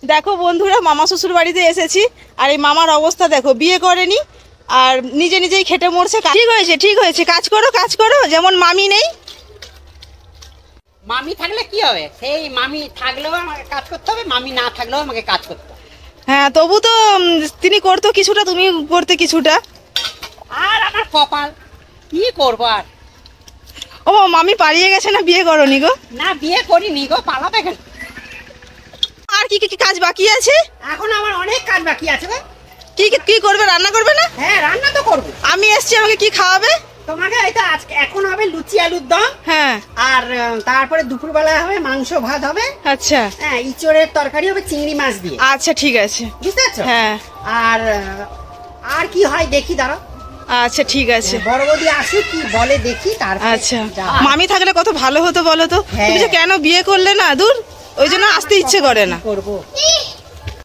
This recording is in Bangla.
দেখো বন্ধুরা, মামা শ্বশুর বাড়িতে এসেছি, আর এই মামার অবস্থা দেখো, বিয়ে করেনি আর নিজে নিজেই খেটে মরছে। ঠিক হয়েছে, ঠিক হয়েছে, কাজ করো কাজ করো, যেমন মামি নেই। মামি থাকলে কি হবে, সেই মামি থাকলেও আমাকে কাজ করতে হবে, মামি না থাকলেও আমাকে কাজ করতে হবে। হ্যাঁ, তবু তো তিনি করতো কিছুটা, তুমি করতে কিছুটা। আর আমার কপাল, কি করবো আর। ও মামি পালিয়ে গেছে, না বিয়ে করনি গো? না, বিয়ে করিনি গো, পালাবে কেন। আর কি কি কাজ বাকি আছে? এখন আমার অনেক কাজ বাকি আছে গো। কি কি করবে, রান্না করবে না? হ্যাঁ, রান্না তো করবো। আমি এসছি, আমাকে কি খাওয়াবে? তোমাকে এটা আজকে এখন হবে লুচি আলুর দম। হ্যাঁ, আর তারপরে দুপুরবেলা হবে মাংস ভাত হবে। আচ্ছা। হ্যাঁ, ইঁচড়ের তরকারি হবে চিংড়ি মাছ দিয়ে। আচ্ছা ঠিক আছে। বুঝতে পারছো? হ্যাঁ। আর আর কি হয় দেখি, দাঁড়াও। আচ্ছা ঠিক আছে। বড় বৌদি আসুক, কি বলে দেখি তারপর। আচ্ছা, মামি থাকলে কত ভালো হতো বলো তো। তুমি যে কেন বিয়ে করলে না, দূর, ওই জন্য আসতে ইচ্ছে করে না। করবো